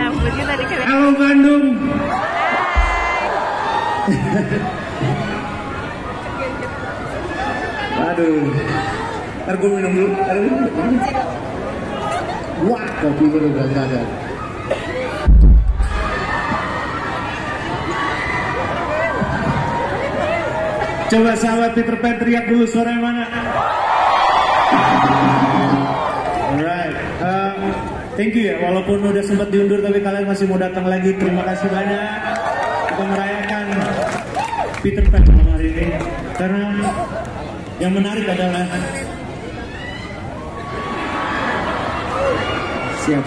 rambut kita tadi kelihatan. Halo Bandung. Aduh, ntar gue minum dulu. Wah, kopi gue udah ada. Coba sahabat Peter Pan teriak dulu suara yang mana? Alright, thank you ya. Walaupun udah sempat diundur tapi kalian masih mau datang lagi. Terima kasih banyak untuk merayakan Peter Pan malam hari ini. Karena yang menarik adalah siap.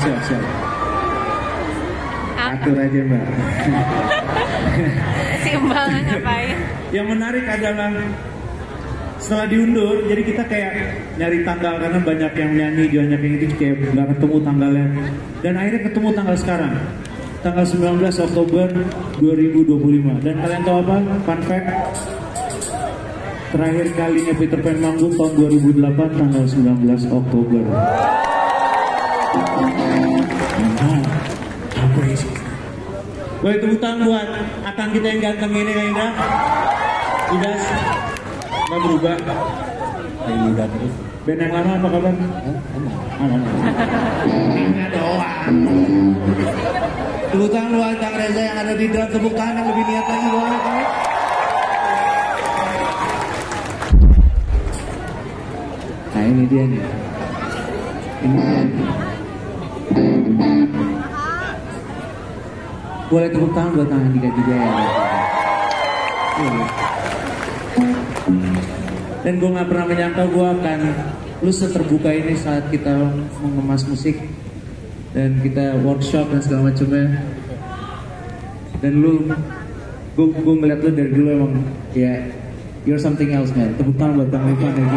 Atur aja mbak. Simbangan ngapain? Yang menarik adalah setelah diundur, jadi kita kayak nyari tanggal karena banyak yang nyanyi, banyak yang itu kayak nggak ketemu tanggalnya. Dan akhirnya ketemu tanggal sekarang, tanggal 19 Oktober 2025. Dan kalian tahu apa? Fun fact, terakhir kalinya Peter Pan manggung tahun 2008 tanggal 19 Oktober. Boleh tepuk tangan buat akang kita yang ganteng ini Kak Indah. Udah nggak berubah. Udah terus. Band yang lama apa kabar? Aman. Hanya doang. Tepuk tangan buat Kang Reza yang ada di drum. Tepuk tangan yang lebih niat lagi boleh. Nah ini dia nih. Ini dia. Boleh tepuk tangan buat tangan Dika juga ya. Dan gue gak pernah menyangka gue akan lu seterbuka ini saat kita mengemas musik dan kita workshop dan segala macamnya. Dan lu, gue ngeliat lu dari dulu emang ya you're something else man. Tepuk tangan buat Bang Ivan ya.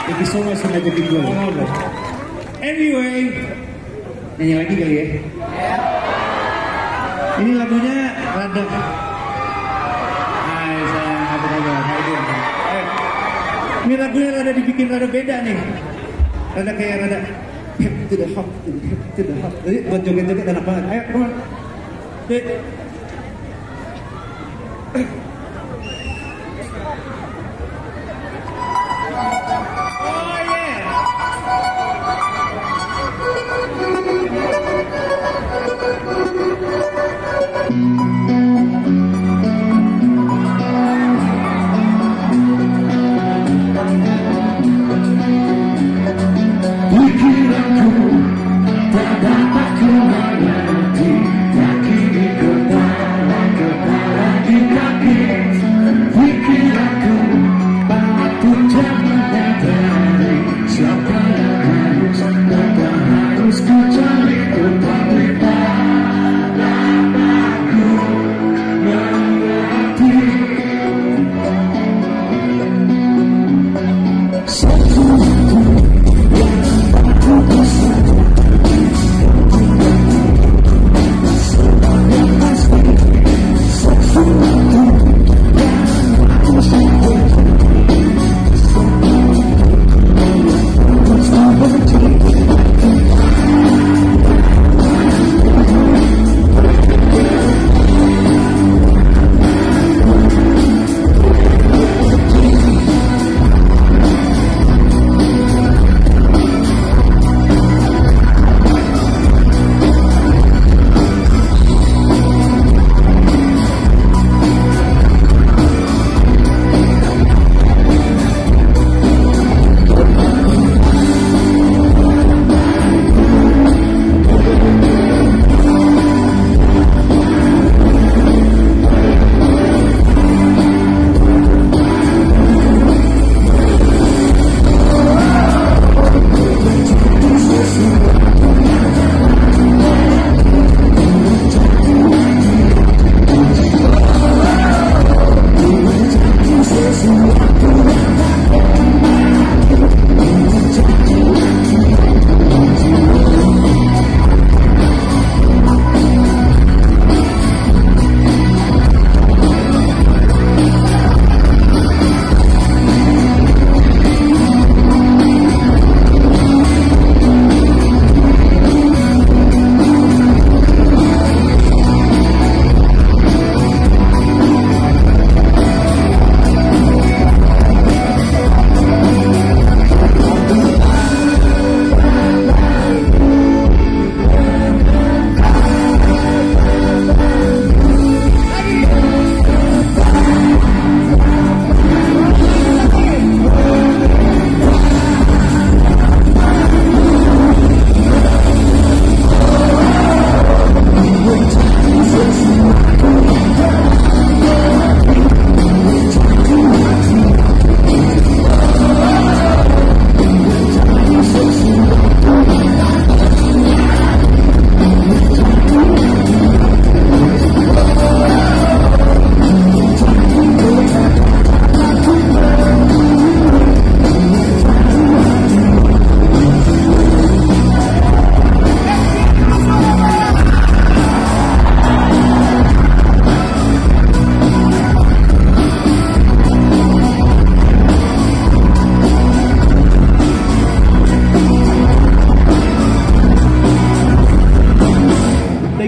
Thank you so much for ngajakin gue. Anyway, nyanyi lagi kali ya. Ini lagunya rada. Hai sayang, apa kabar? Ini lagunya rada dibikin rada beda nih. Rada kayak rada hip to the hop. Jadi buat joget-joget enak banget. Ayo, come on. Kaki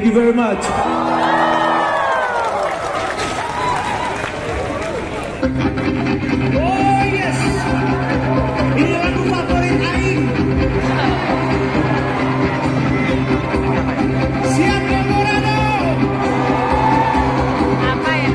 Thank you very much. Oh yes, ini lagu favorit Aing. Siap Colorado. Apa ya?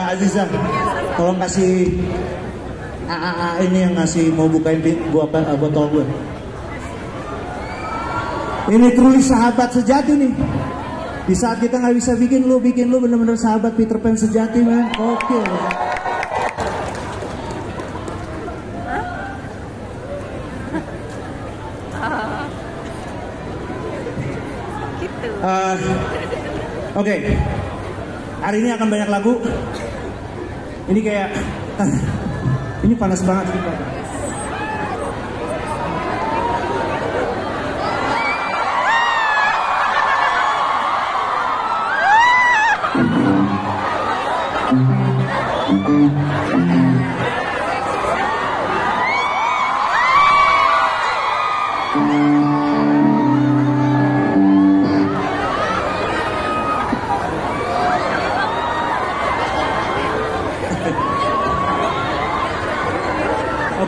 Aziza, tolong kasih AAA ini yang ngasih mau bukain botol gue. Ini truly sahabat sejati nih. Di saat kita nggak bisa bikin lu bener-bener sahabat Peter Pan sejati, man. Oke. Oke. Hari ini akan banyak lagu. Ini kayak ini panas banget kita.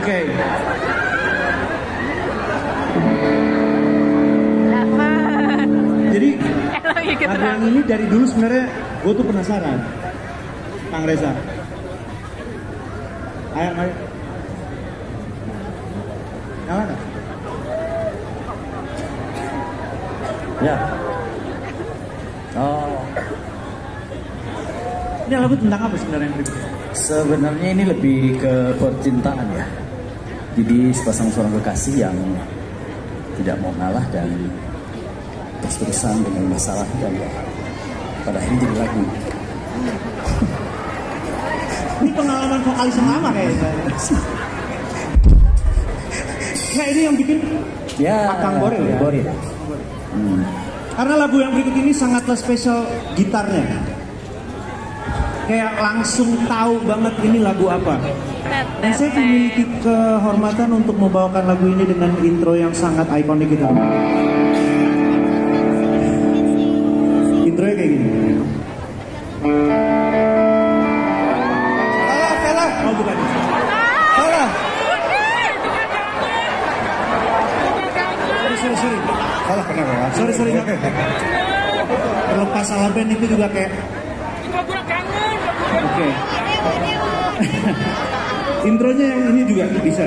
Oke. Jadi lagu yang ini dari dulu sebenarnya gue tuh penasaran, Kang Reza. Ayo. Nyala nggak? Ya. Oh. Ini lagu tentang apa sebenarnya yang berikut? Sebenarnya ini lebih ke percintaan ya. Jadi sepasang seorang kekasih yang tidak mau ngalah dan terus-terusan dengan masalah dan pada akhirnya jadi lagu. Ini pengalaman vokalis yang lama kayaknya. Nah ini yang bikin Ya, Kang Boril ya. Boril. Karena lagu yang berikut ini sangatlah spesial gitarnya. Kayak langsung tahu banget ini lagu apa. Dan saya memiliki kehormatan untuk membawakan lagu ini dengan intro yang sangat ikonik gitu. Intronya kayak gini. Salah. Oh bukan. Salah. Sorry. Salah kenapa? Sorry. Terlepas salah band itu juga kayak. Oke. Intronya yang ini juga bisa.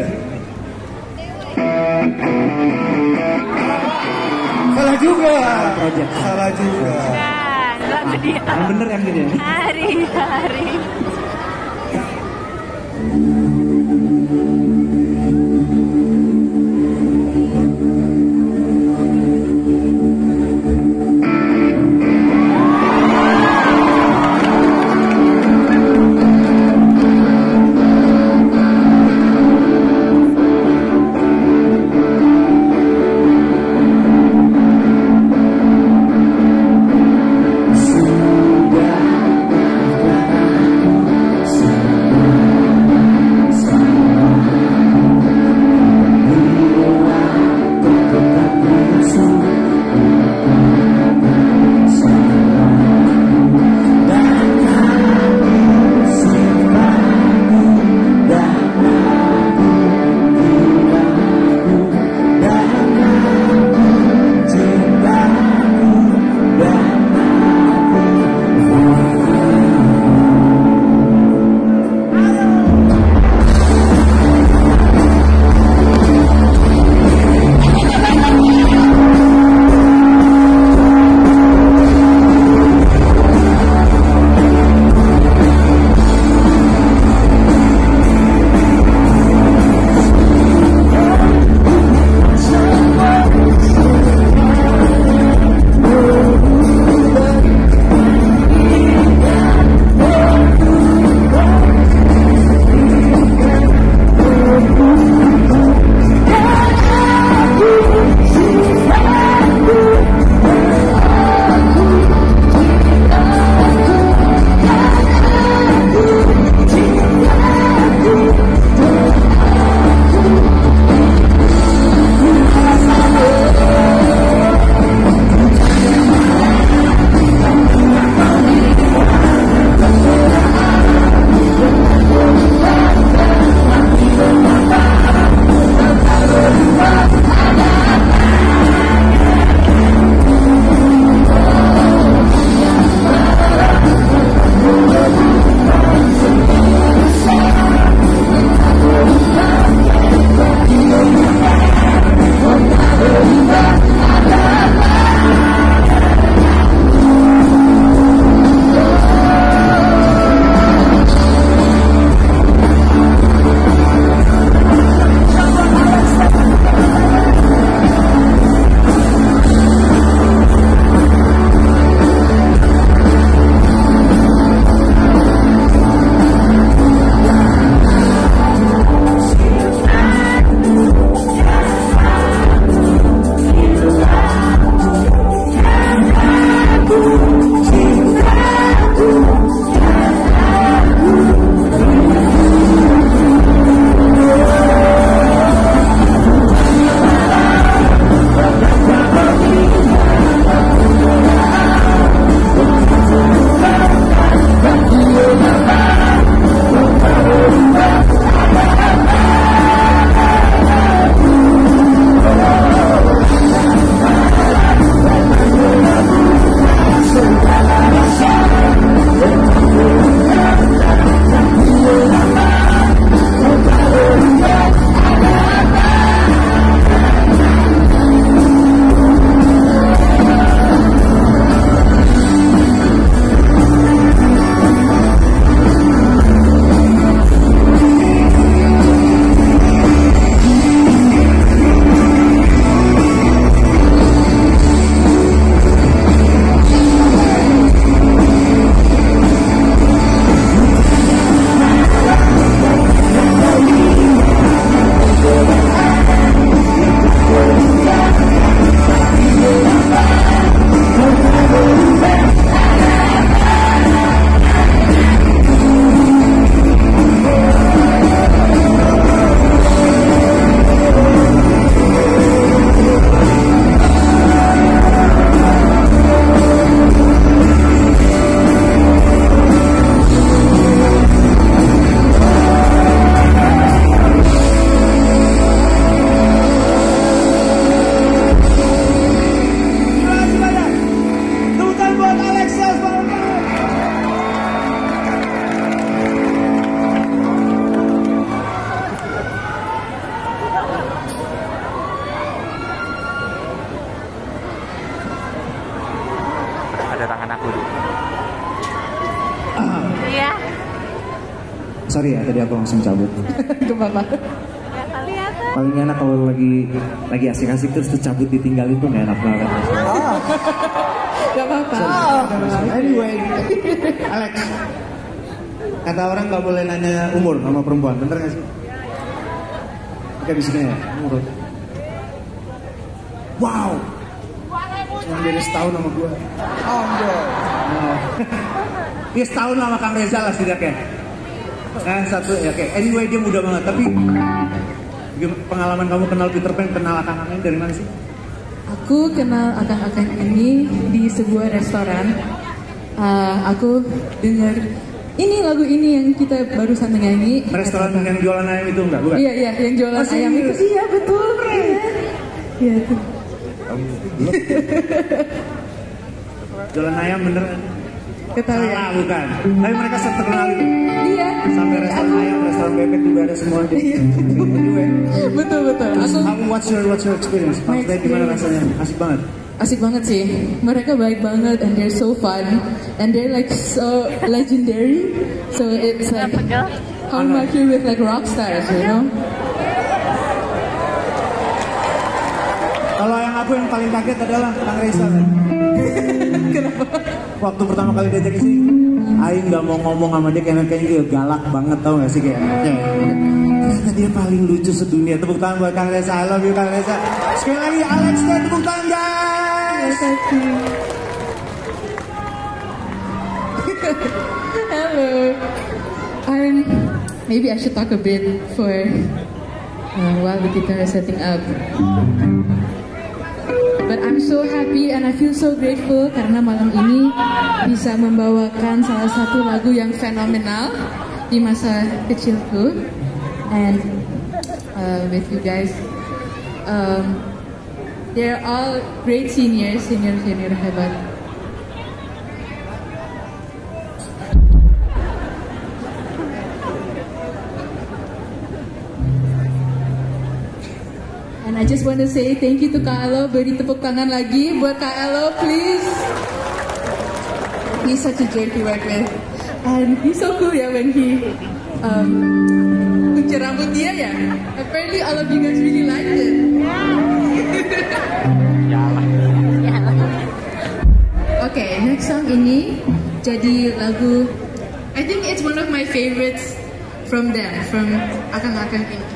Salah juga. Project. Salah juga. Lagu dia. Yang bener yang gini. Hari. Sorry ya, tadi aku langsung cabut. Gak apa-apa. Gak kelihatan. Paling enak kalau lagi asik-asik terus cabut ditinggalin tuh gak enak banget. Gak apa-apa. Anyway, Alex, kata orang gak boleh nanya umur sama perempuan, bener gak sih? Oke, bisanya ya, umur. Wow, cuma beda setahun sama gue. Dia setahun sama Kang Reza lah setidaknya. Satu ya, oke. Anyway, dia muda banget. Tapi pengalaman kamu kenal Peter Pan, kenal akang-akang ini dari mana sih? Aku kenal akang-akang ini di sebuah restoran. Aku dengar ini lagu ini yang kita barusan nyanyi. Restoran yang jualan ayam itu enggak, bukan? Iya, yang jualan ayam itu. Iya, betul. Iya, itu. Jualan ayam bener? Ketahui ya? Salah, bukan. Tapi mereka terkenal itu. Iya. Sampai restoran ayam, restoran bebek juga ada semua di Betul. What's your experience? Maksudnya gimana rasanya? Asik banget. Asik banget sih. Mereka baik banget and they're so fun and they're like so legendary. So it's like how much you with like rock stars, you know? Kalau yang paling kaget adalah Kang Reza. Kenapa? Waktu pertama kali diajak ke sini, Aing nggak mau ngomong sama dia kayaknya dia galak banget, tau gak sih kayaknya. Ternyata dia paling lucu sedunia. Tepuk tangan buat Kang Reza. I love you Kang Reza. Sekali lagi Alex dan tepuk tangan guys. Hello. Maybe I should talk a bit for while the guitar is setting up. But I'm so happy and I feel so grateful karena malam ini bisa membawakan salah satu lagu yang fenomenal di masa kecilku. And with you guys, they're all great senior hebat. And I just want to say thank you to Kak Elo. Beri tepuk tangan lagi buat Kak Elo, please. He's such a joy to work with. And he's so cool ya when he kuncir rambut dia ya. Apparently all of you guys really liked it. Okay, next song ini jadi lagu, I think it's one of my favorites from them, from akang-akang ini.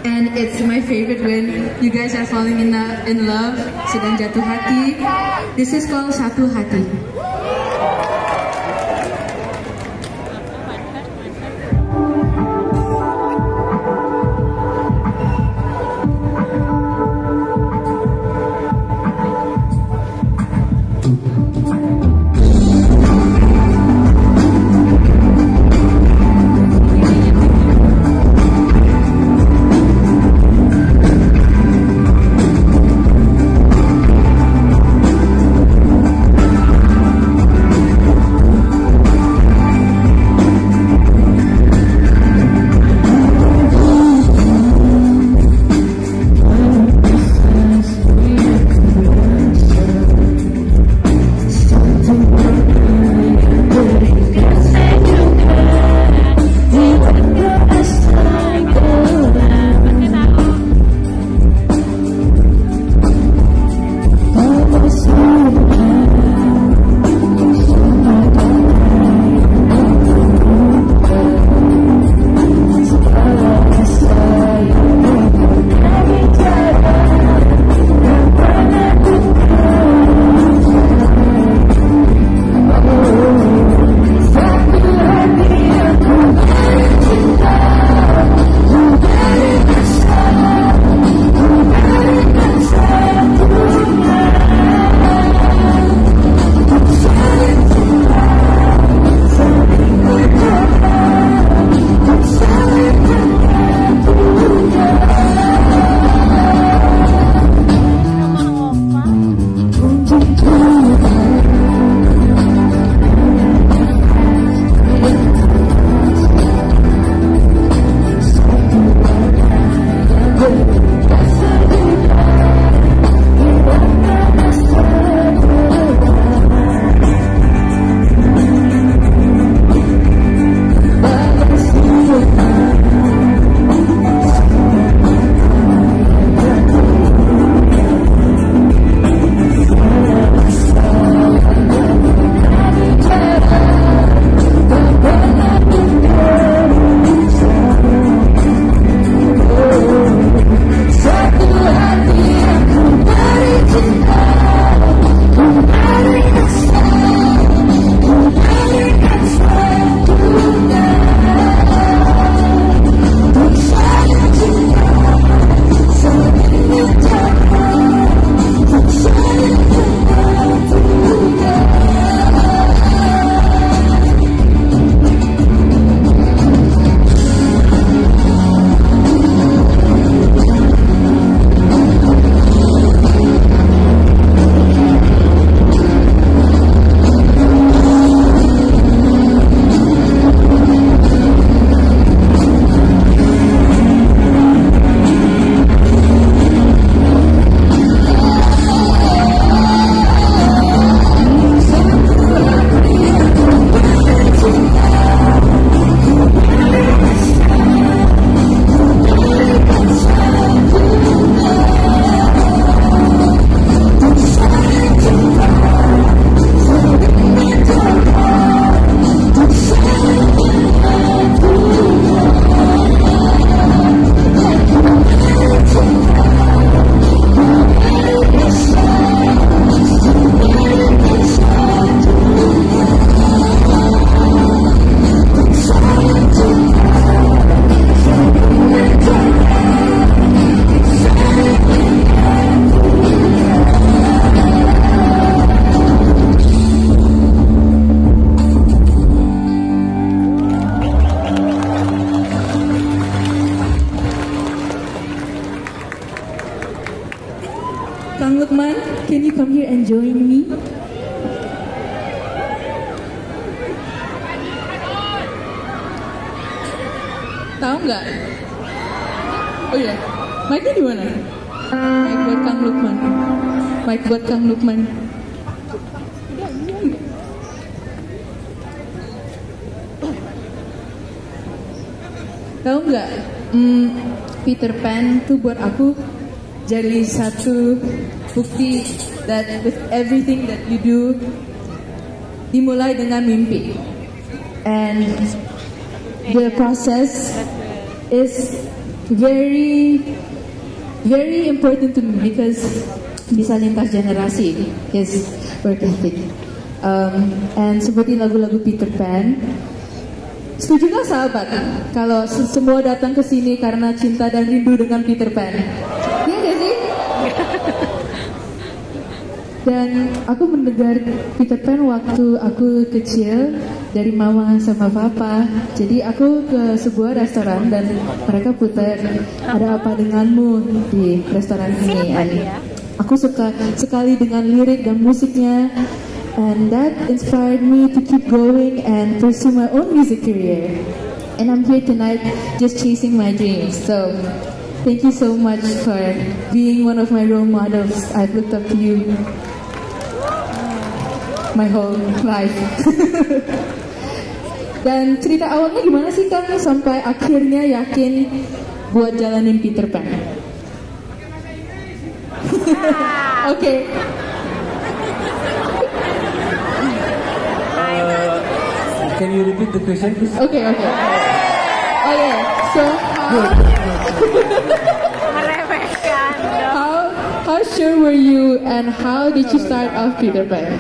And it's my favorite when you guys are falling in love, sedang jatuh hati. This is called Satu Hati. Lukman, can you come here and join me? Tahu nggak? Oh iya, mic-nya di mana? Mic buat Kang Lukman. Mic buat Kang Lukman. Tahu nggak? Peter Pan tuh buat aku jadi satu bukti that with everything that you do dimulai dengan mimpi. And the process is very important to me because bisa lintas generasi his work ethic. And seperti lagu-lagu Peter Pan, setuju nggak sahabat kalau semua datang ke sini karena cinta dan rindu dengan Peter Pan? Iya nggak sih? Dan aku mendengar Peter Pan waktu aku kecil dari mama sama papa. Jadi aku ke sebuah restoran dan mereka putar Ada Apa Denganmu di restoran ini. And aku suka sekali dengan lirik dan musiknya. And that inspired me to keep going and pursue my own music career. And I'm here tonight just chasing my dreams. So thank you so much for being one of my role models. I've looked up to you my whole life. Dan cerita awalnya gimana sih Kang sampai akhirnya yakin buat jalanin Peter Pan? Oke. Can you repeat the question, please? Okay. Okay. So how sure were you and how did you start off Peter Pan?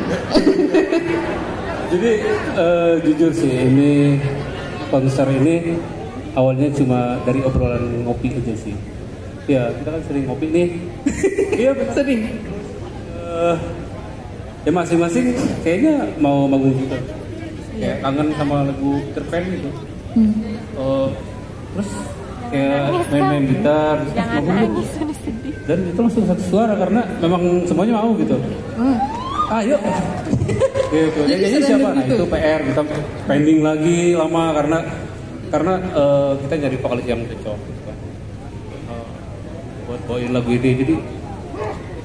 Jadi jujur sih ini konser ini awalnya cuma dari obrolan ngopi aja sih. Ya kita kan sering ngopi nih. Iya Sering. Ya masing-masing kayaknya mau manggung juga. Kayak kangen sama lagu Peter Pan gitu. Terus kayak main-main gitar, dan itu langsung satu suara karena memang semuanya mau gitu. Ayo. Gitu. Jadi siapa? Nah itu PR kita pending lagi lama karena kita nyari vokalis yang cocok. Gitu kan. Buat bawain lagu ini jadi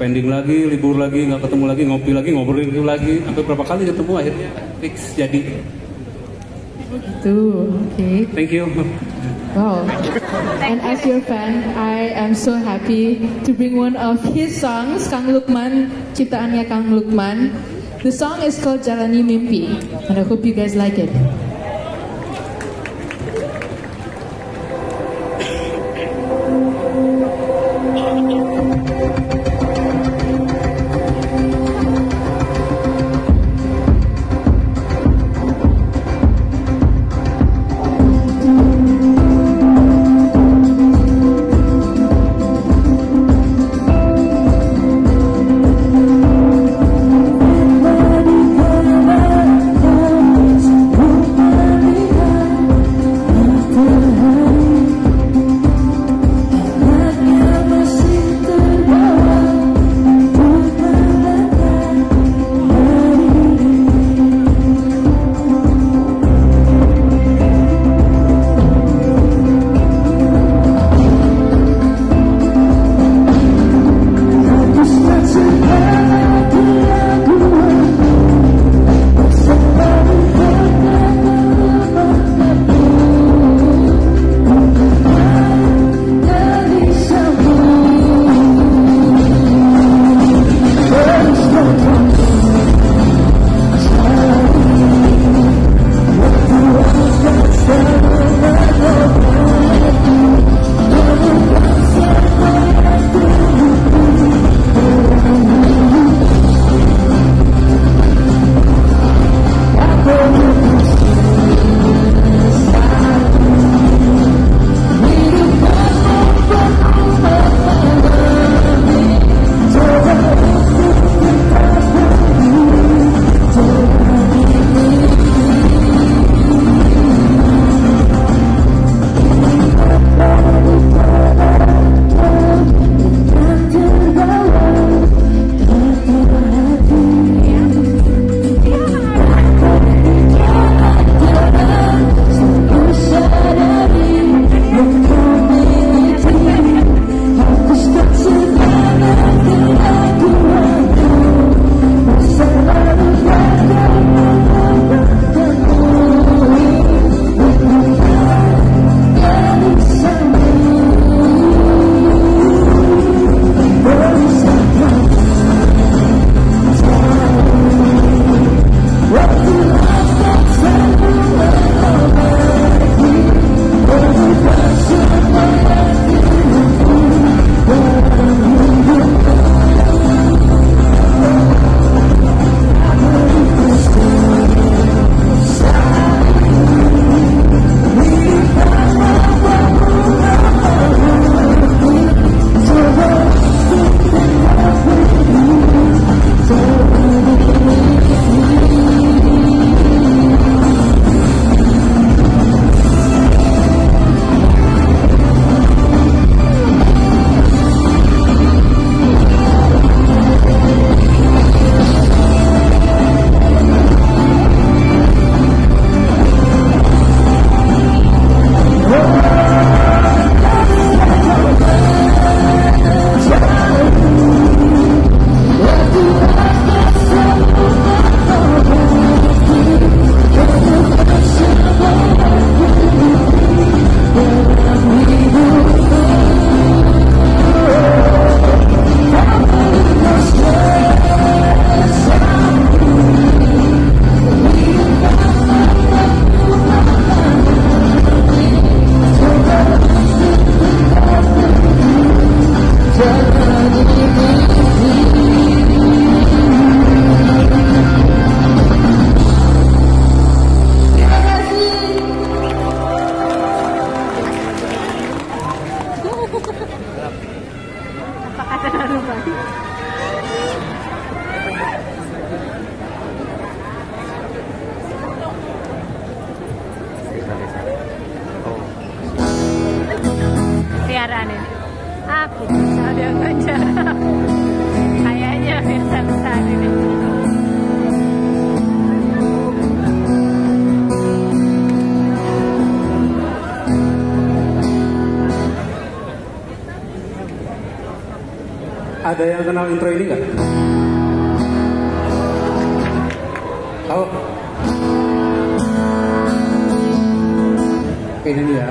pending lagi, libur lagi, nggak ketemu lagi, ngopi lagi, ngobrolin lagi, sampai berapa kali ketemu akhirnya fix jadi. Gitu, okay. Thank you. Wow. And as your fan, I am so happy to bring one of his songs, Kang Lukman, ciptaannya Kang Lukman. The song is called Jalani Mimpi, and I hope you guys like it. Ada yang kenal intro ini nggak? Tahu? Oke, ini dia.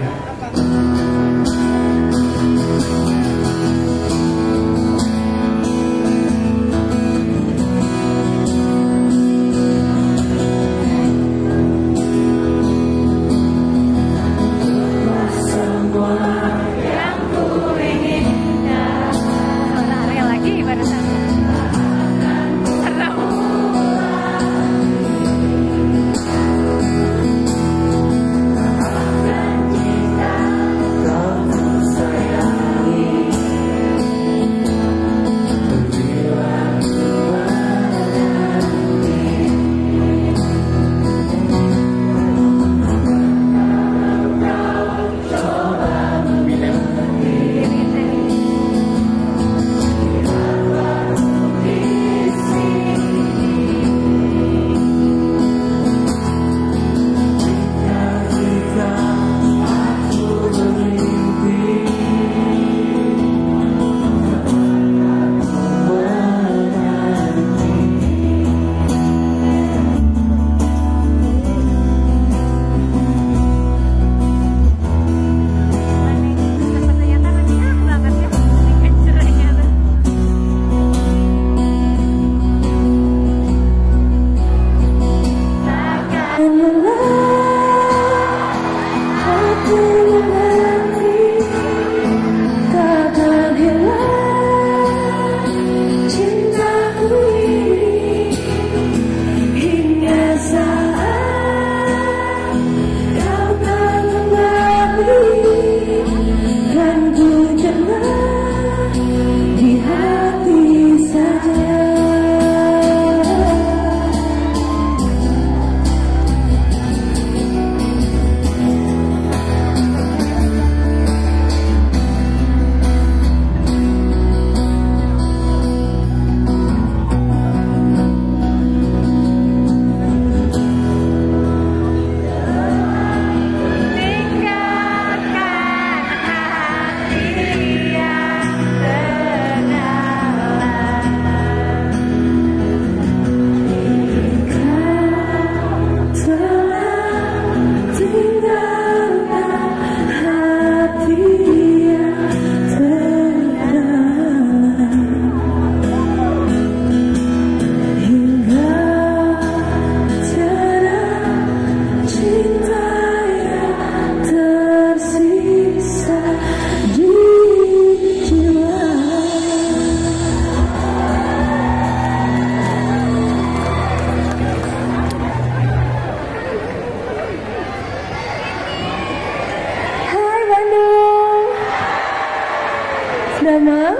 Damang.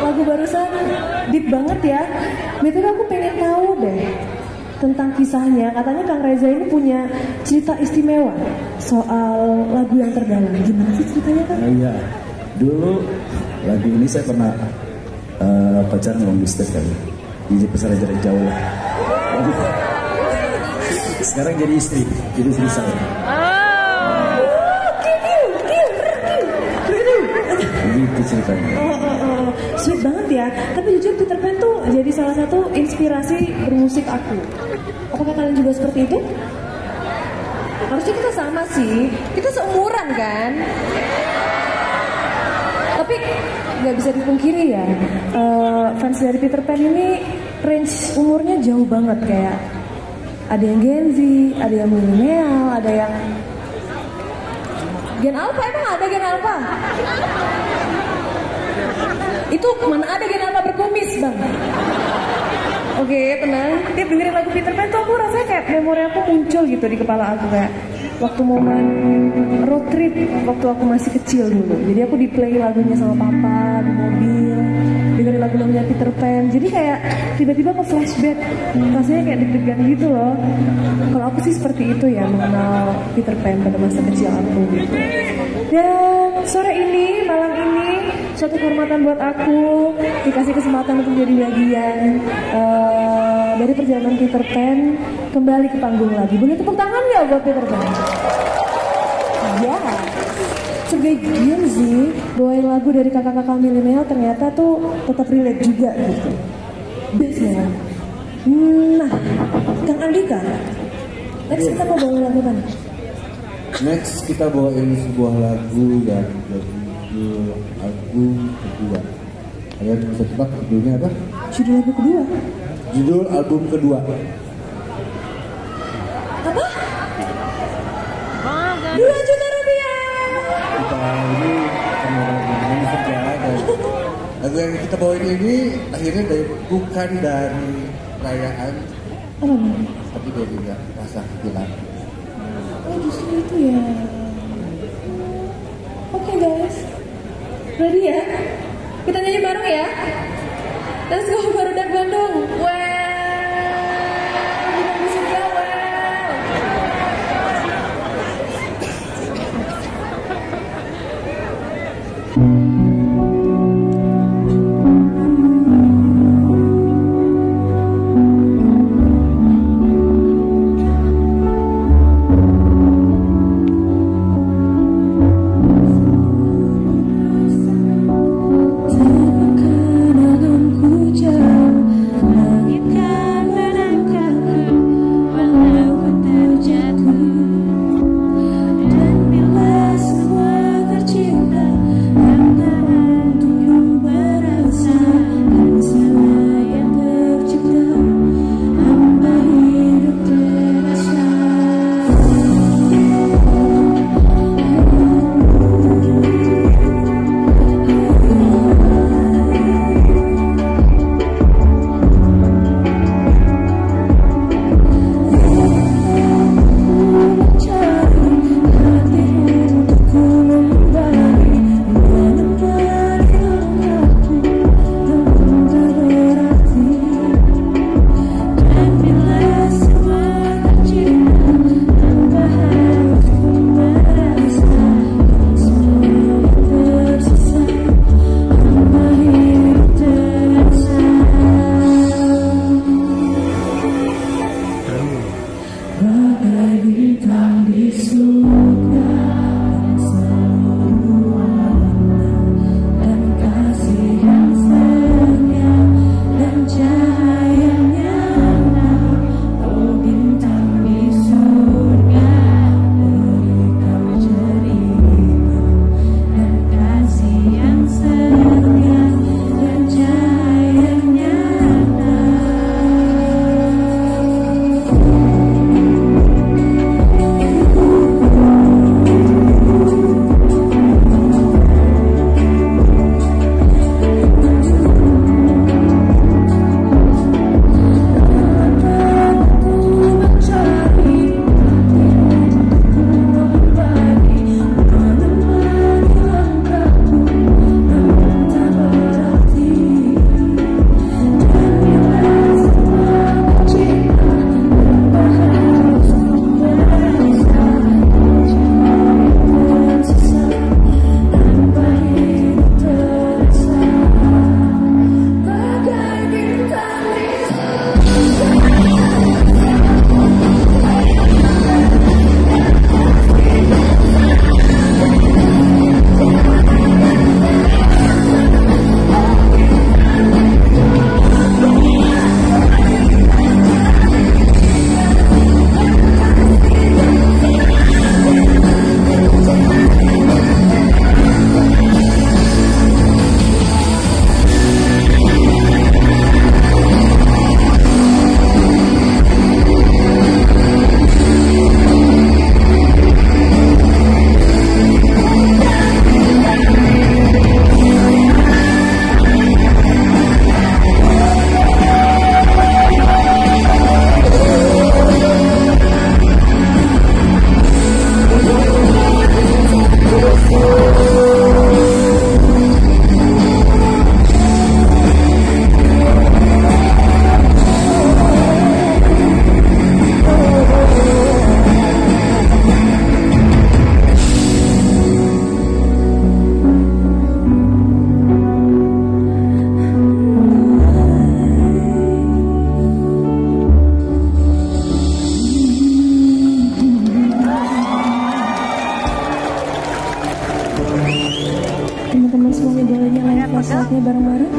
Lagu barusan deep banget ya. Betul, aku pengen tahu deh tentang kisahnya. Katanya Kang Reza ini punya cerita istimewa soal lagu yang terdalam. Gimana sih ceritanya, Kang? Iya, dulu lagu ini saya pernah pacaran long distance kali. Jadi pacaran jarak jauh lah. Sekarang jadi istri saya. Gitu ceritanya. Sweet banget ya. Tapi jujur Peter Pan tuh jadi salah satu inspirasi bermusik aku. Apakah kalian juga seperti itu? Harusnya kita sama sih. Kita seumuran kan? Tapi nggak bisa dipungkiri ya. Fans dari Peter Pan ini range umurnya jauh banget, kayak ada yang Gen Z, ada yang milenial, ada yang Gen Alpha. Emang ada Gen Alpha? Itu mana ada Gen Alpha berkumis, Bang? Oke, tenang. Tiap dengerin lagu Peter Pan tuh aku rasanya kayak memori aku muncul gitu di kepala aku, kayak waktu momen road trip waktu aku masih kecil dulu. Jadi aku di play lagunya sama papa di mobil, dengerin lagu-lagunya Peter Pan. Jadi kayak tiba-tiba ke flashback, rasanya kayak deg-degan gitu loh. Kalau aku sih seperti itu ya, mengenal Peter Pan pada masa kecil aku gitu. Dan sore ini, malam ini, suatu kehormatan buat aku dikasih kesempatan untuk jadi bagian dari perjalanan Peter Pan kembali ke panggung lagi. Boleh tepuk tangan nggak buat Peter Pan? Ya. Sebagian sih bawain lagu dari kakak-kakak milenial ternyata tuh tetap relate juga gitu. Best ya. Nah, Kang Andika, next kita mau bawain lagu apa nih? Next kita bawain sebuah lagu yang judul album kedua. Kalian bisa tebak judulnya apa? Judul lagu kedua? Judul album kedua. Apa? 2 juta rupiah. Kita ini ngomongin saja dan lagu yang kita bawain ini akhirnya bukan dari perayaan, Apa nih? tapi dari rasa hilang. Oh justru itu ya. Oke guys, ready ya? Kita nyanyi bareng ya. Let's go Barudak Bandung. Bukan di surga,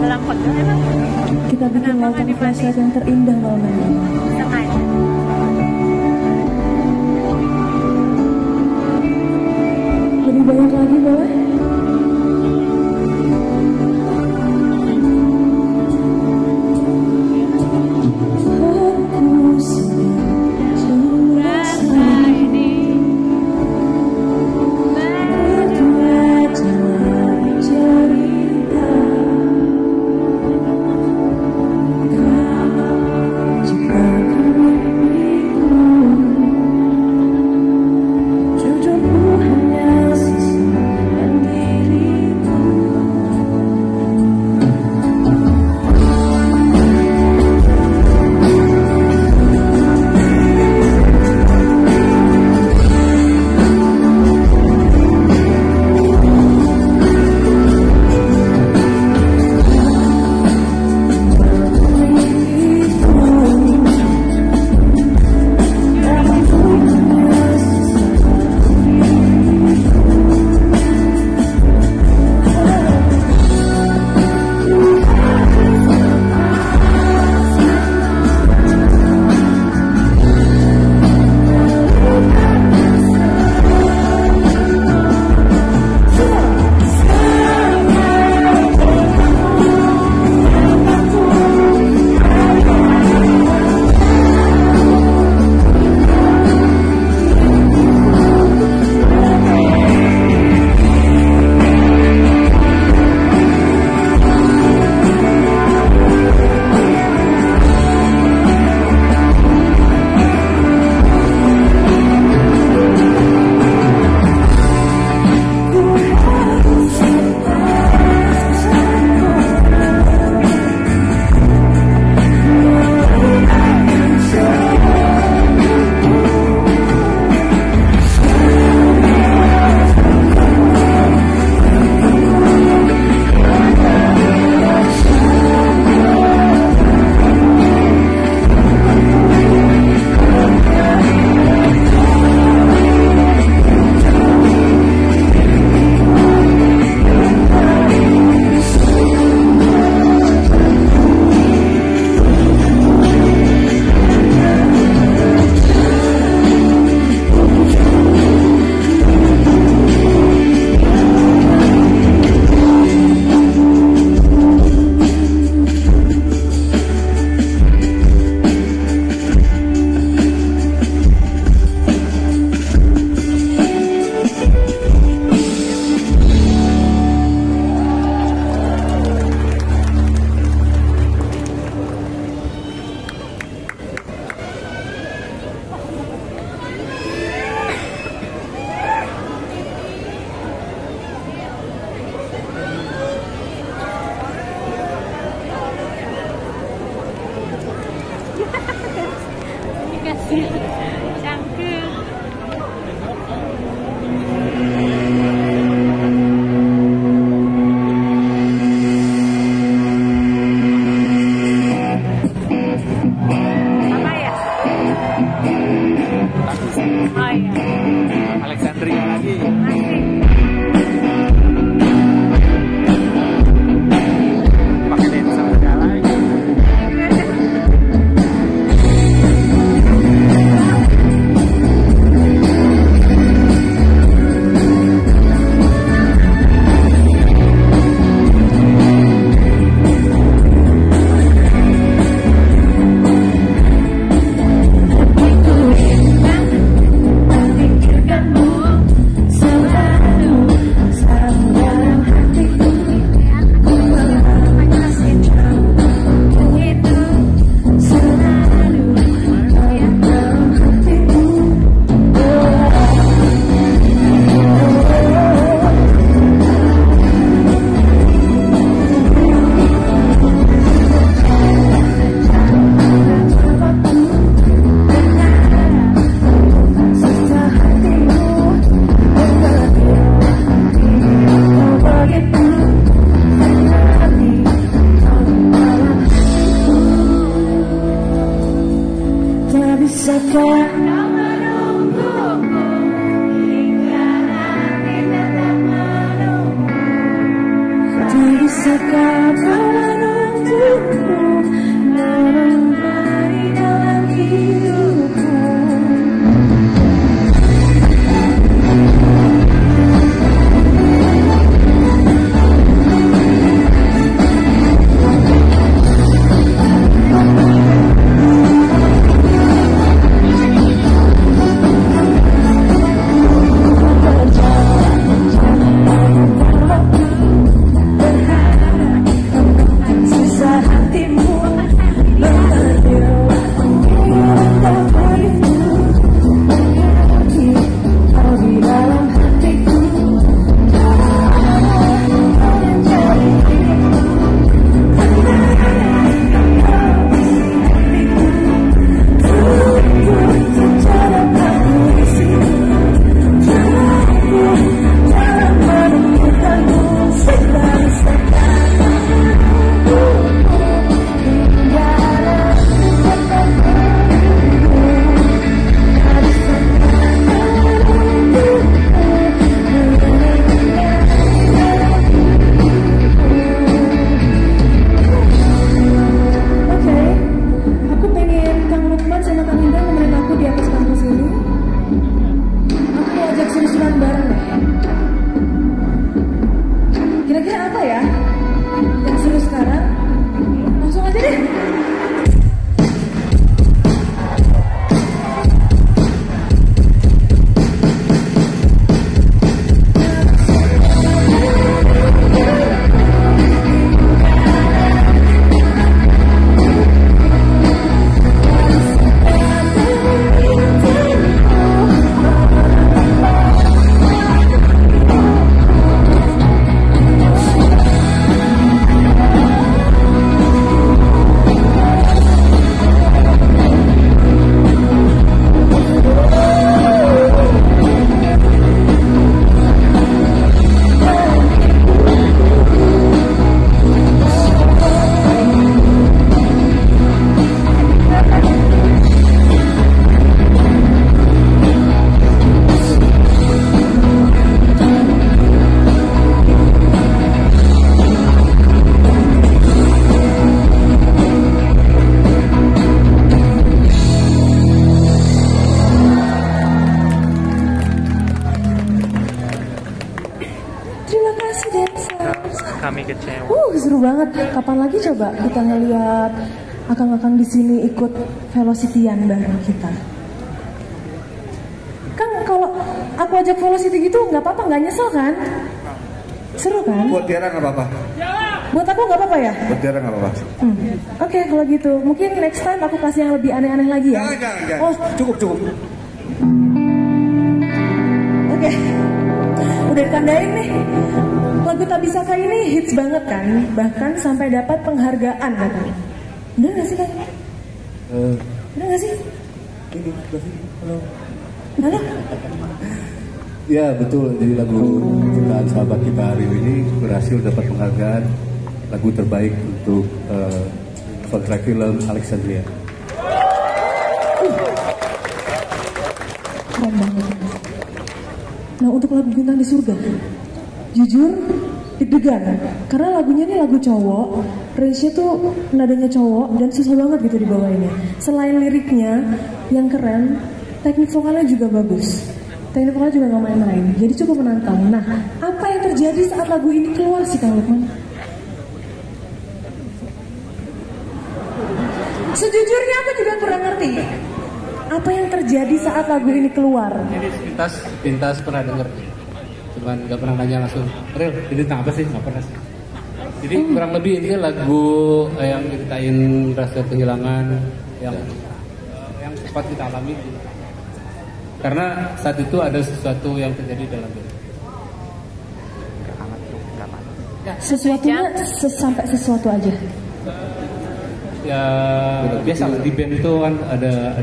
Kita bikin lautan flashlight yang terindah malam ini. Lebih banyak lagi boleh? Alexandria lagi. Pakai lensa segala. Bisakah banget. Kapan lagi coba kita ngeliat akang-akang di sini ikut velocity-an bareng kita? Kang, kalau aku ajak velocity gitu nggak apa-apa, nggak nyesel kan? Seru kan? Buat Tiara nggak apa-apa. Buat aku nggak apa-apa ya? Buat Tiara nggak apa-apa. Oke, kalau gitu mungkin next time aku kasih yang lebih aneh-aneh lagi ya. Jangan. Oh, Cukup. oke. Udah ditandain nih. Lagu Tak Bisakah ini hits banget kan? Bahkan sampai dapat penghargaan katanya. Bener gak sih kan? Bener gak sih? Halo? Ya betul, jadi lagu ciptaan sahabat kita hari ini berhasil dapat penghargaan lagu terbaik untuk soundtrack film Alexandria. Keren banget. Nah, untuk lagu Bintang di Surga, jujur deg-degan karena lagunya ini lagu cowok, range-nya tuh nadanya cowok dan susah banget gitu dibawainnya. Selain liriknya yang keren, teknik vokalnya juga bagus. Teknik vokalnya juga gak main-main, jadi cukup menantang. Nah, apa yang terjadi saat lagu ini keluar sih Kang Lukman? Sejujurnya aku juga kurang ngerti apa yang terjadi saat lagu ini keluar. Jadi pintas pernah denger, cuman nggak pernah nanya langsung. Real, ini tentang apa sih? Nggak pernah sih. Jadi kurang lebih ini lagu yang ceritain rasa kehilangan yang sempat kita alami. Karena saat itu ada sesuatu yang terjadi dalam diri. Sesuatunya sampai sesuatu aja. Ya biasa lah di band itu kan ada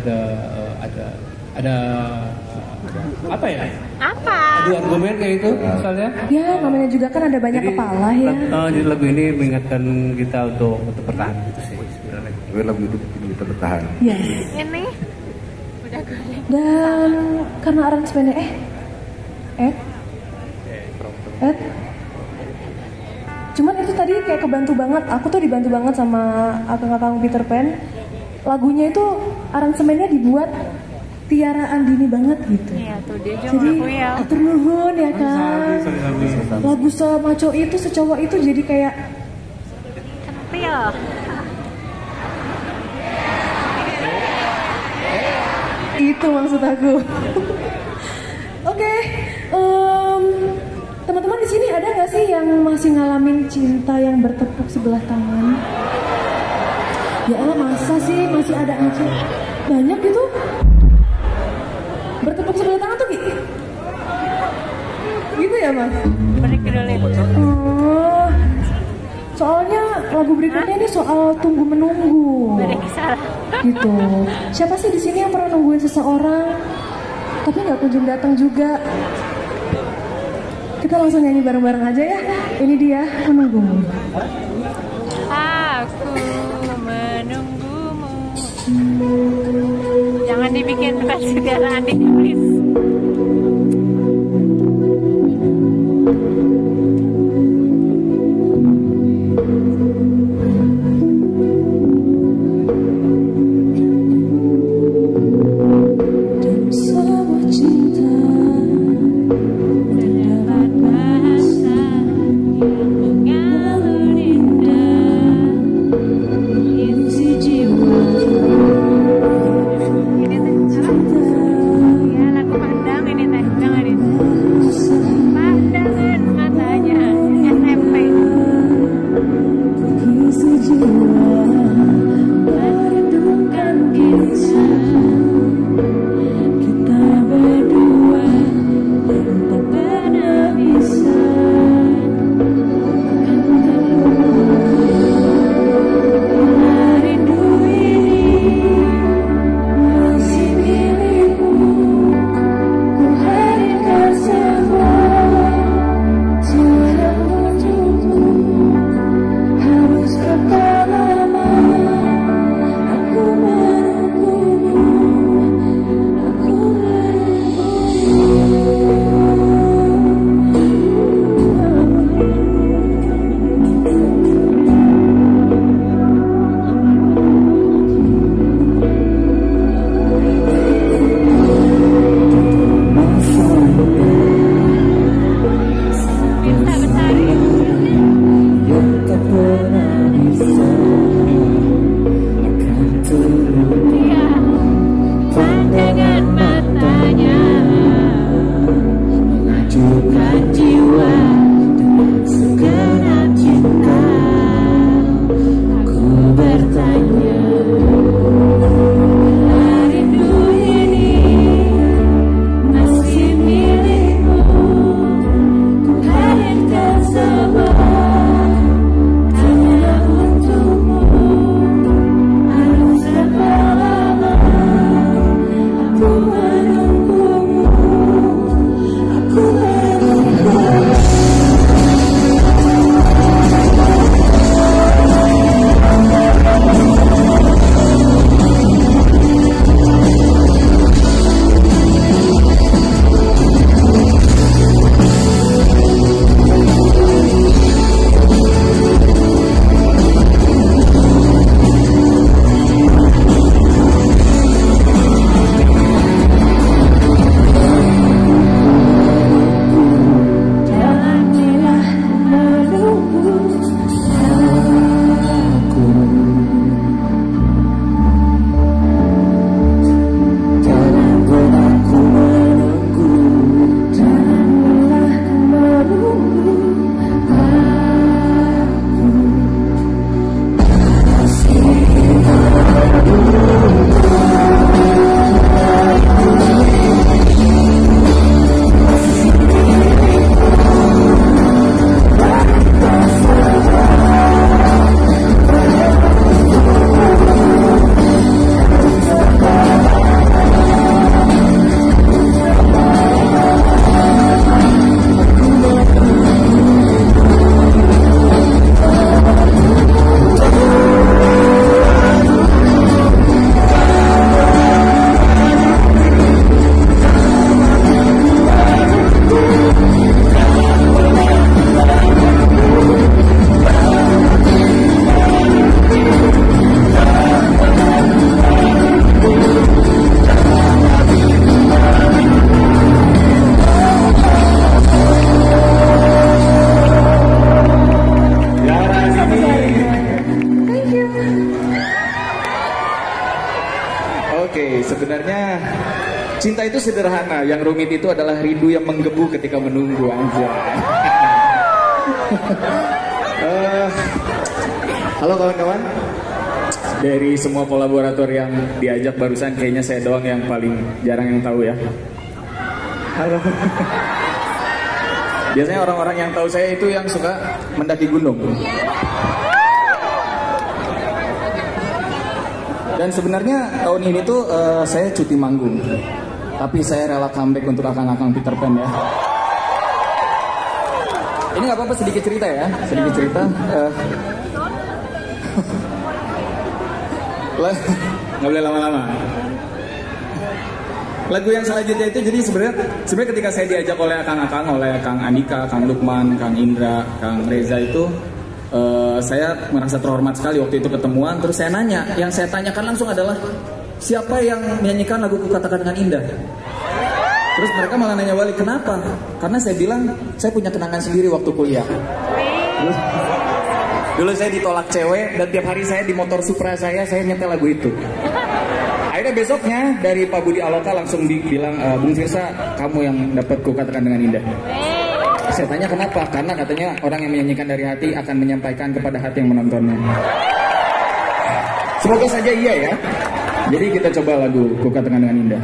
apa ya? Apa? Ada argumen kayak itu misalnya. Ya namanya juga kan ada banyak kepala ya. Jadi lagu ini mengingatkan kita untuk bertahan gitu sih sebenarnya. Lagu itu bikin kita bertahan. Yes. Ini udah goreng. Dan karena aransemennya Ed. Cuman itu tadi kayak kebantu banget. Aku tuh dibantu banget sama akang-akang Peter Pan. Lagunya itu aransemennya dibuat Tiara Andini banget gitu. Iya tuh dia juga Jadi ngaku ya. atur nuhun ya kan. Lagu semaco itu secowok itu jadi kayak Kentil. itu maksud aku. Oke, teman-teman di sini ada nggak sih yang masih ngalamin cinta yang bertepuk sebelah tangan? Ya Allah, masa sih masih ada aja? Banyak gitu. Bertepuk sebelah tangan tuh gitu ya Mas? Balik dulu. Oh, soalnya lagu berikutnya ini soal tunggu menunggu. Balik salah. Gitu. Siapa sih di sini yang pernah nungguin seseorang tapi nggak kunjung datang juga? Kita langsung nyanyi bareng-bareng aja ya. Ini dia Menunggumu. Aku menunggumu. Jangan dibikin versi Tiara Andini please. Lagu Cinta itu sederhana, yang rumit itu adalah rindu yang menggebu ketika menunggu aja. Halo kawan-kawan. Dari semua kolaborator yang diajak barusan, kayaknya saya doang yang paling jarang yang tahu ya. Halo. Biasanya orang-orang yang tahu saya itu yang suka mendaki gunung. Dan sebenarnya tahun ini tuh saya cuti manggung. Tapi saya rela comeback untuk akang-akang Peter Pan ya. Ini nggak apa-apa, sedikit cerita ya, sedikit cerita. Nggak boleh lama-lama. Lagu yang selanjutnya itu jadi sebenarnya ketika saya diajak oleh akang-akang, oleh Kang Andika, Kang Lukman, Kang Indra, Kang Reza itu saya merasa terhormat sekali waktu itu ketemuan. Terus saya nanya, yang saya tanyakan langsung adalah siapa yang menyanyikan lagu Ku Katakan Dengan Indah? Terus mereka malah nanya balik, kenapa? Karena saya bilang, saya punya kenangan sendiri waktu kuliah. Dulu saya ditolak cewek, dan tiap hari saya di motor Supra saya nyetel lagu itu. Akhirnya besoknya dari Pak Budi Aloka langsung bilang, Bung Firsa, kamu yang dapat Ku Katakan Dengan Indah. Saya tanya kenapa? Karena katanya orang yang menyanyikan dari hati akan menyampaikan kepada hati yang menontonnya. Semoga saja iya ya. Jadi kita coba lagu Ku Katakan Dengan Indah.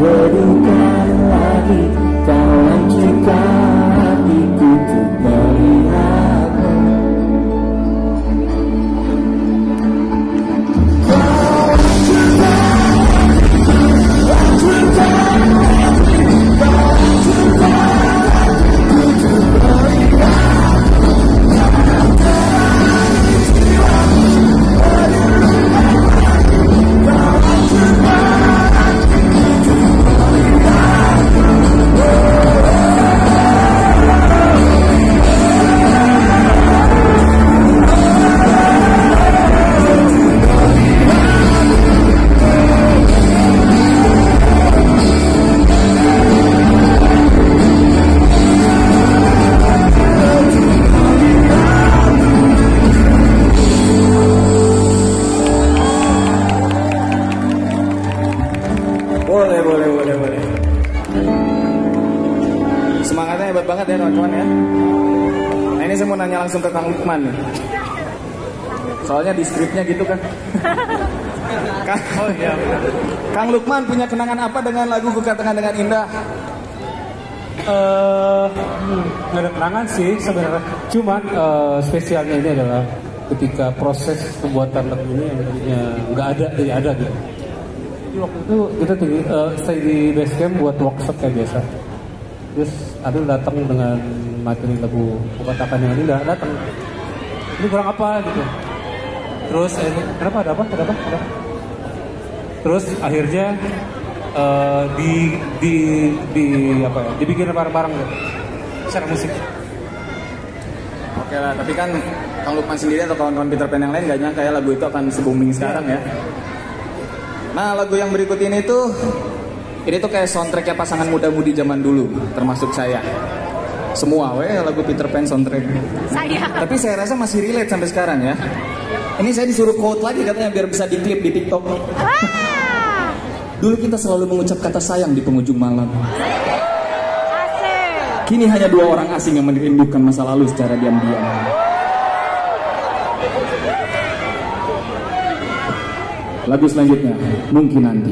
Redukan lagi kau hancurkan hatiku untuk melihatmu. Boleh. Semangatnya hebat banget ya kawan-kawan ya. Nah ini saya mau nanya langsung ke Kang Lukman nih. Soalnya di skripnya gitu kan. Kang Lukman punya kenangan apa dengan lagu Ku Katakan Dengan Indah? Nggak ada kenangan sih sebenarnya. Cuman spesialnya ini adalah ketika proses pembuatan lagu ini yang tadinya nggak ada jadi ada gitu. Jadi waktu itu kita stay di base camp buat workshop kayak biasa. Terus Adul datang dengan materi lagu Ku Katakan Dengan Indah, datang. Ini kurang apa gitu. Terus kenapa ada apa? Terus akhirnya dibikin bareng-bareng gitu, secara musik. Oke lah, tapi kan Kang Lukman sendiri atau kawan-kawan Peter Pan yang lain gak nyangka ya lagu itu akan se-booming sekarang ya. Nah lagu yang berikut ini tuh kayak soundtracknya pasangan muda-mudi zaman dulu, termasuk saya. Semua lagu Peter Pan soundtrack. Tapi saya rasa masih relate sampai sekarang ya. Ini saya disuruh quote lagi katanya biar bisa diklip di TikTok. Dulu kita selalu mengucap kata sayang di penghujung malam. Kini hanya dua orang asing yang merindukan masa lalu secara diam-diam. Lagu selanjutnya, Mungkin Nanti.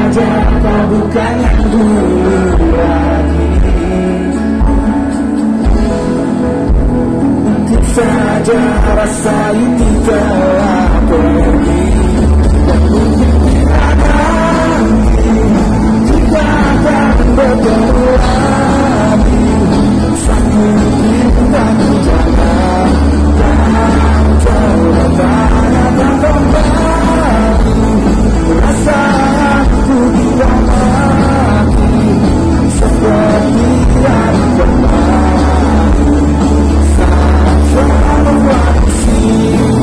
saja kau bukan yang dulu lagi. Mungkin saja rasa itu telah pergi. Dan mungkin nanti kita akan bertemu lagi. Satu bintang jangan kau coba tanyakan kembali. Rasa aku tidak mati seperti yang kemarin. Saat selalu di sini.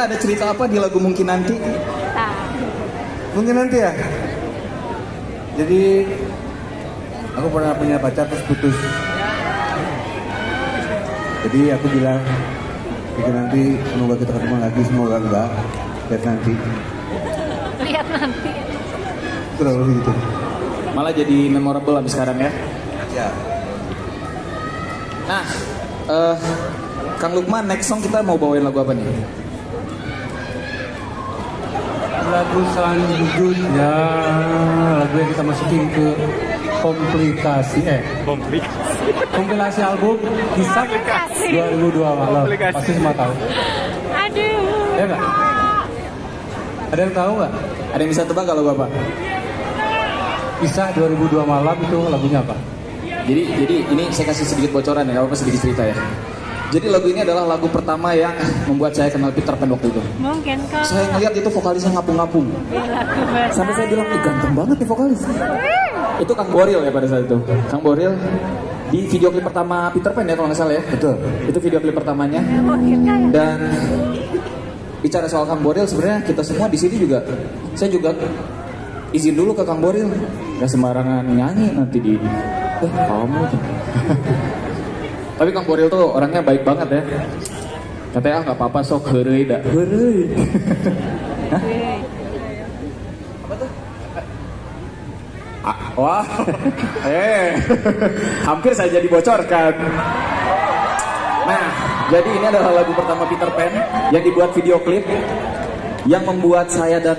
Ada cerita apa di lagu Mungkin Nanti? Mungkin nanti ya. Jadi aku pernah punya pacar terus putus. Jadi aku bilang mungkin nanti semoga kita ketemu lagi, semoga enggak. Lihat nanti. Lihat nanti. Terus gitu. Malah jadi memorable abis sekarang ya. Ya. Nah, Kang Lukman, next song kita mau bawain lagu apa nih? Lagu selanjutnya, lagu yang kita masukin ke kompilasi album Kisah 2002 Malam. Pasti semua tahu. Aduh. Ya nggak? Ada yang tahu nggak? Ada yang bisa tebak kalau Bapak? Kisah 2002 Malam itu lagunya apa? Jadi ini saya kasih sedikit bocoran ya, apa sedikit cerita ya. Jadi lagu ini adalah lagu pertama yang membuat saya kenal Peter Pan waktu itu. Mungkin kok. Saya ngeliat itu vokalisnya ngapung-ngapung. Sampai saya bilang, ganteng banget nih vokalis. Itu Kang Boril ya pada saat itu. Kang Boril di video klip pertama Peter Pan ya kalau nggak salah ya. Betul. Itu video klip pertamanya. Dan bicara soal Kang Boril, sebenarnya kita semua di sini juga, saya juga izin dulu ke Kang Boril. Gak sembarangan nyanyi nanti di, kamu tuh. Tapi Kang Boril tuh orangnya baik banget ya. Katanya nggak apa-apa sok heureuy da. Heureuy. Apa tuh? Wah. Hampir saja dibocorkan. Nah, jadi ini adalah lagu pertama Peter Pan yang dibuat video klip yang membuat saya dan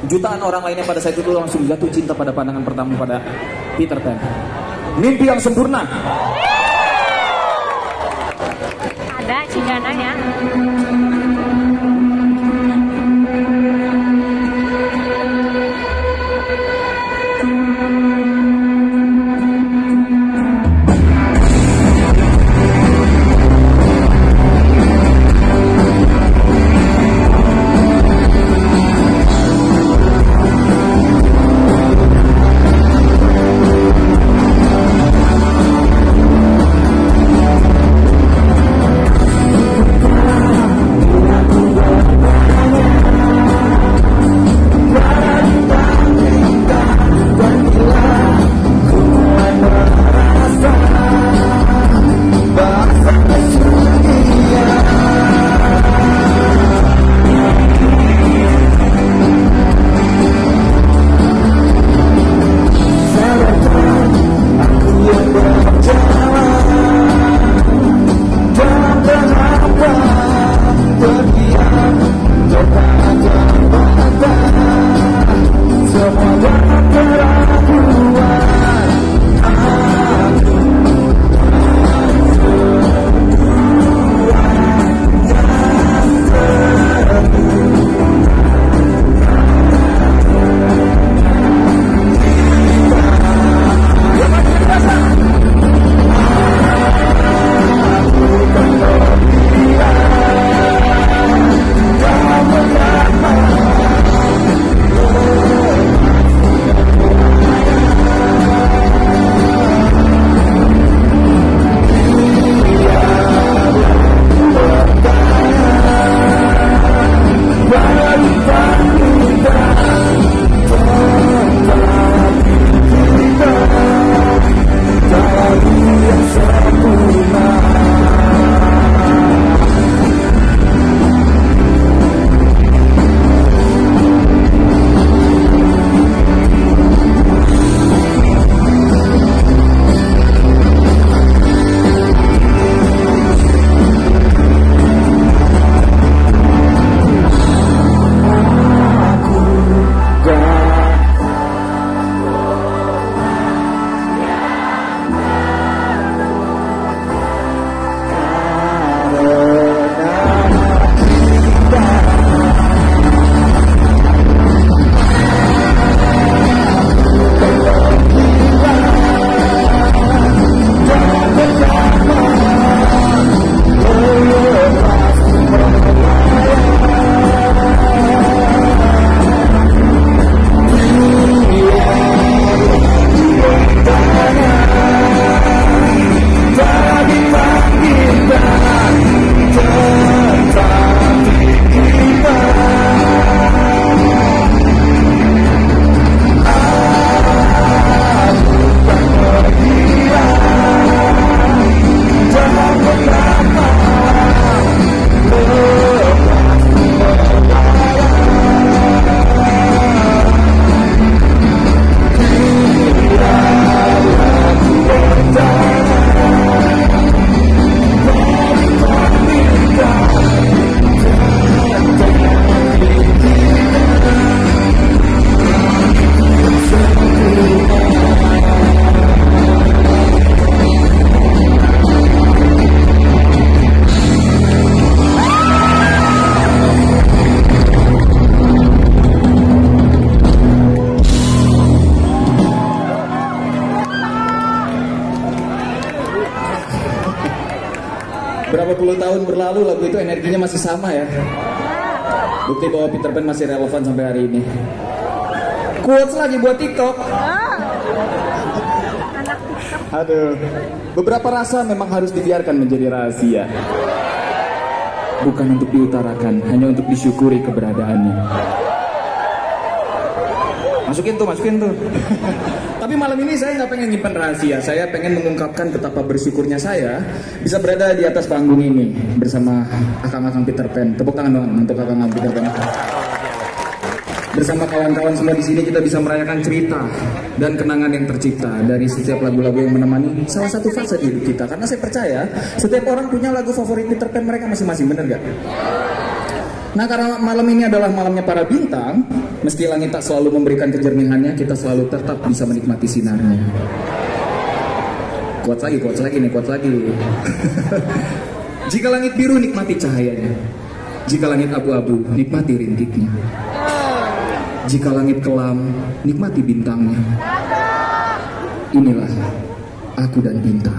jutaan orang lainnya pada saat itu langsung jatuh cinta pada pandangan pertama pada Peter Pan. Mimpi yang sempurna. Ada Cigana ya. 20 tahun berlalu lagu itu energinya masih sama ya. Bukti bahwa Peter Pan masih relevan sampai hari ini. Quotes lagi buat TikTok. Aduh. Beberapa rasa memang harus dibiarkan menjadi rahasia. Bukan untuk diutarakan, hanya untuk disyukuri keberadaannya. Masukin tuh. Tapi malam ini saya nggak pengen nyimpan rahasia. Saya pengen mengungkapkan betapa bersyukurnya saya bisa berada di atas panggung ini bersama akang-akang Peter Pan. Tepuk tangan dong untuk akang-akang Peter Pan. Bersama kawan-kawan semua di sini kita bisa merayakan cerita dan kenangan yang tercipta dari setiap lagu-lagu yang menemani salah satu fase di hidup kita. Karena saya percaya setiap orang punya lagu favorit Peter Pan mereka masing-masing, bener gak? Nah, karena malam ini adalah malamnya para bintang, meski langit tak selalu memberikan kejernihannya, kita selalu tetap bisa menikmati sinarnya. Quotes lagi. Jika langit biru, nikmati cahayanya. Jika langit abu-abu, nikmati rintiknya. Jika langit kelam, nikmati bintangnya. Inilah aku dan bintang.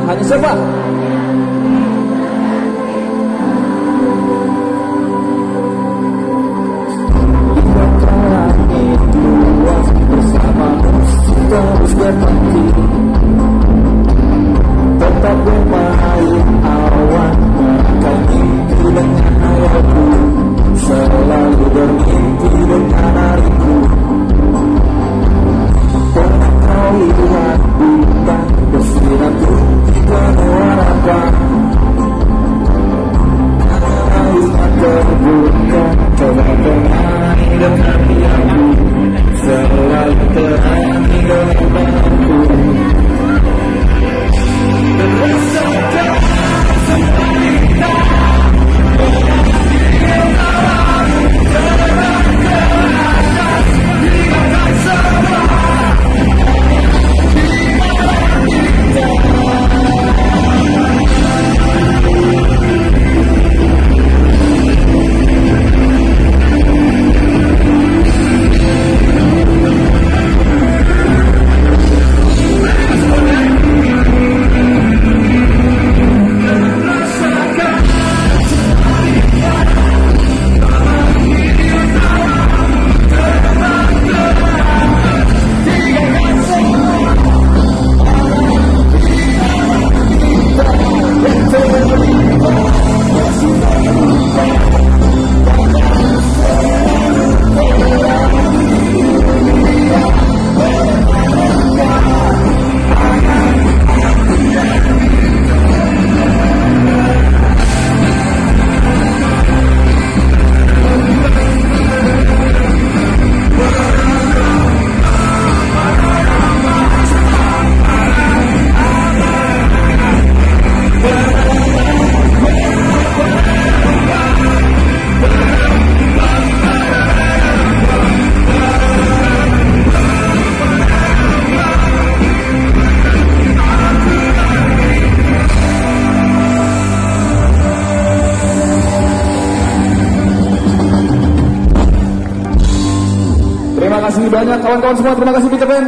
Hanya siapa? Terus berhenti, tetap bermain awan, makan mimpi dengan hayalku, selalu bermimpi dengan hariku. Pernah kau lihat bintang bersinar di penuh harapan, harusnya terbuka, coba bermain dengan hatiku, selalu terangi gelombangku. Dan rasakan semua kita terbang ke atas, tinggalkan semua. Terima kasih banyak kawan-kawan semua, terima kasih Peter Pan.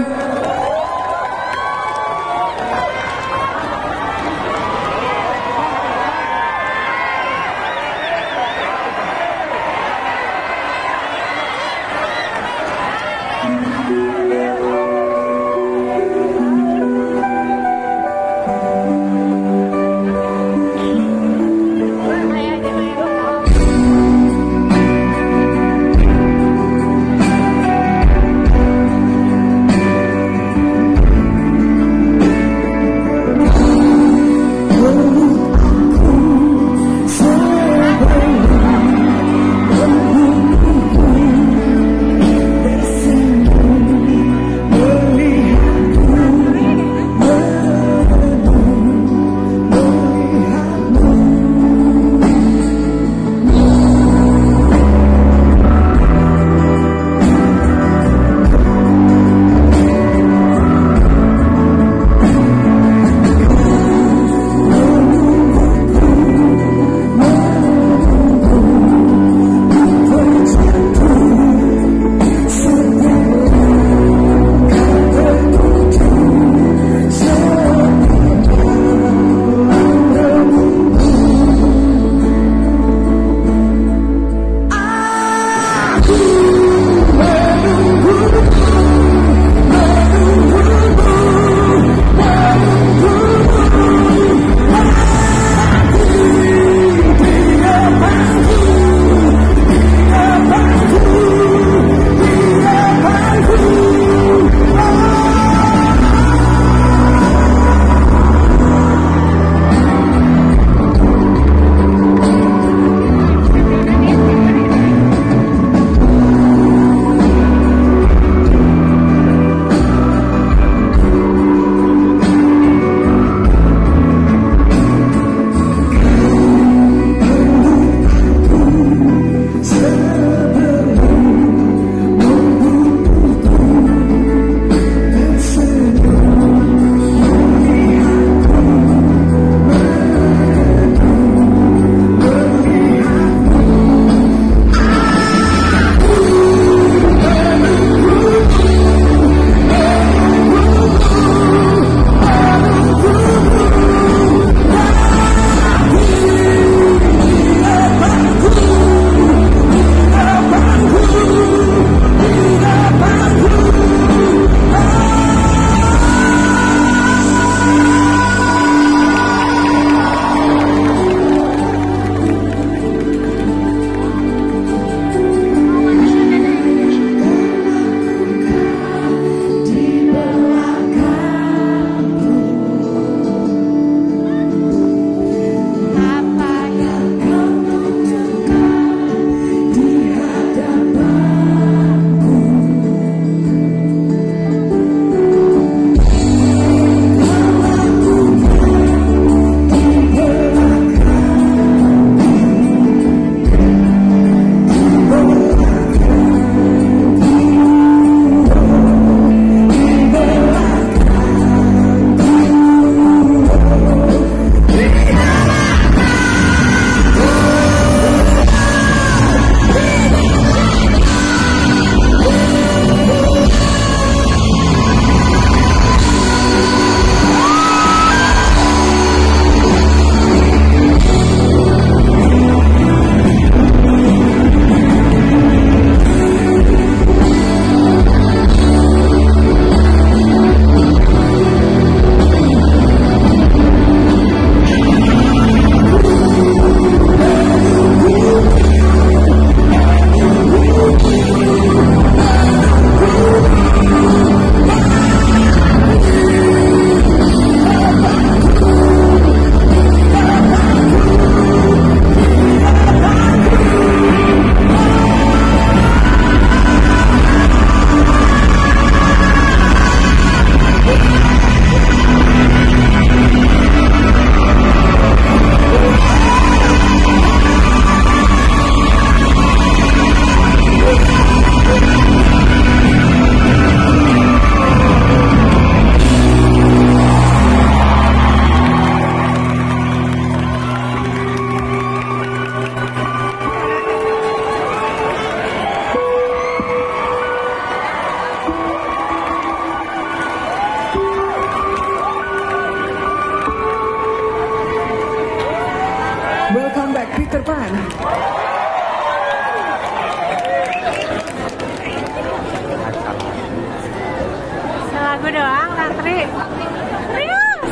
Serius?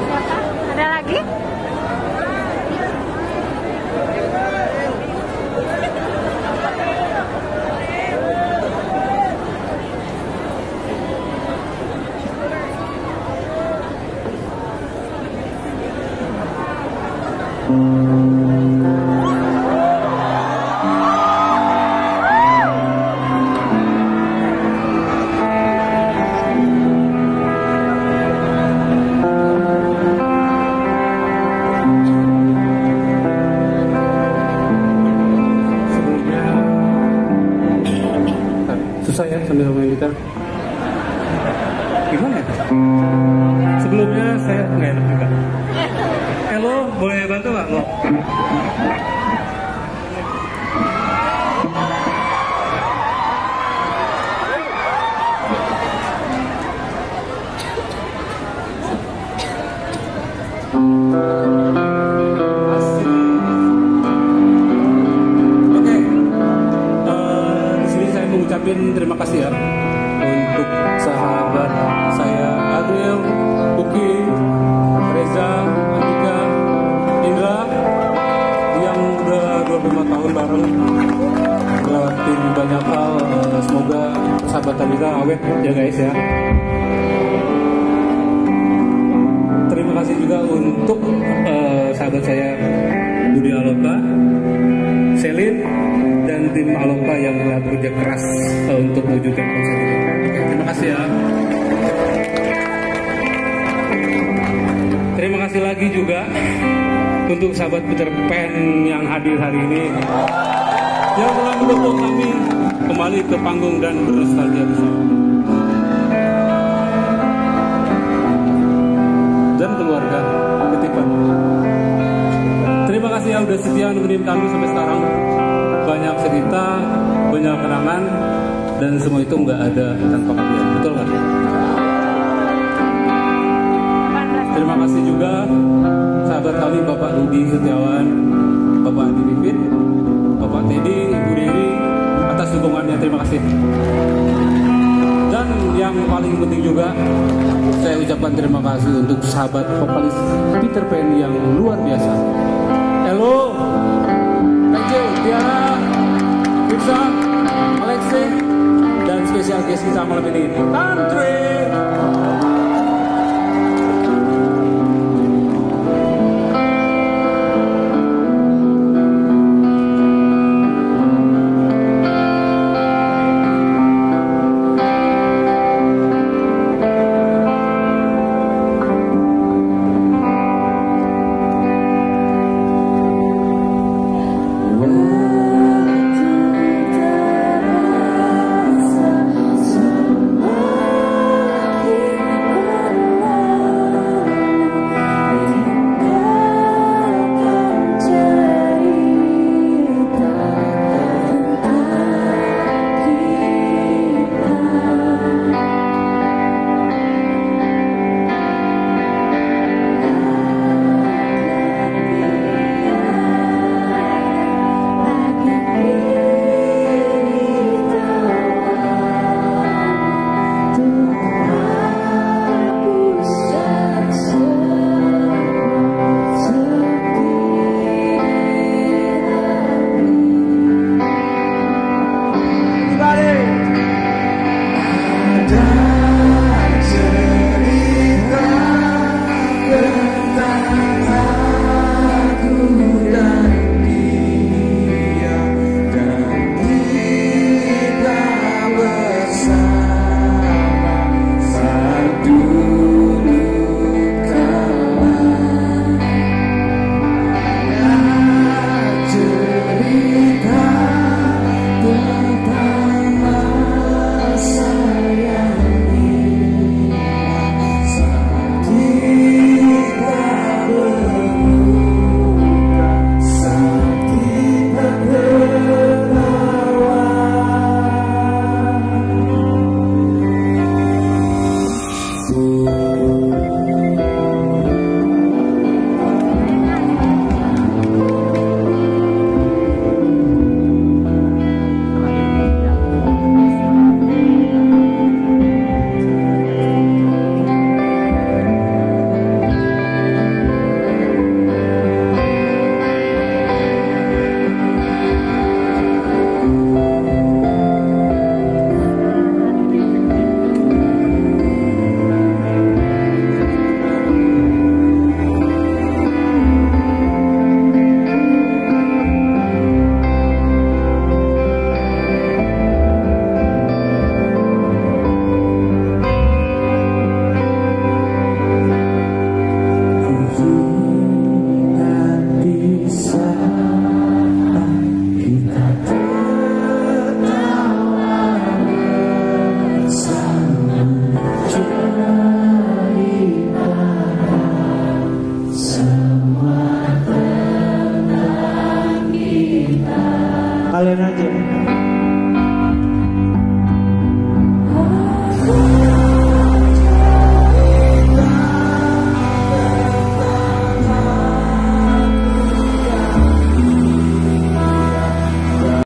Siapa? Ada lagi? Susah ya sambil main gitar. Gimana ya? Sebelumnya saya nggak enak juga. Lo boleh bantu nggak lo? Terima kasih ya untuk sahabat saya Adriel, Uki, Reza, Andika, Indra yang udah 25 tahun bareng ngelewatin banyak hal. Semoga sahabatan kita awet ya guys ya. Terima kasih juga untuk sahabat saya Budi Aloka, Selin, dan tim Aloka yang telah bekerja keras untuk mewujudkan konser ini. Oke, terima kasih ya. Terima kasih lagi juga untuk sahabat Peter Pan yang hadir hari ini, yang telah mendukung kami kembali ke panggung dan bernostalgia bersama. Dan keluarga Ketipan. Terima kasih ya udah setia nemenin kami sampai sekarang. Banyak cerita, banyak kenangan, dan semua itu nggak ada tanpa kalian. Betul nggak? Terima kasih juga sahabat kami Bapak Rudi Setiawan, Bapak Adi Vivit, Bapak Teddy, Ibu Dewi atas dukungannya. Terima kasih. Dan yang paling penting juga saya ucapkan terima kasih untuk sahabat vokalis Peter Pan yang luar biasa. Hello, Pece, Tiara, Firsa, Alexi, dan spesial guest kita malam ini, Tantri. Kalian aja.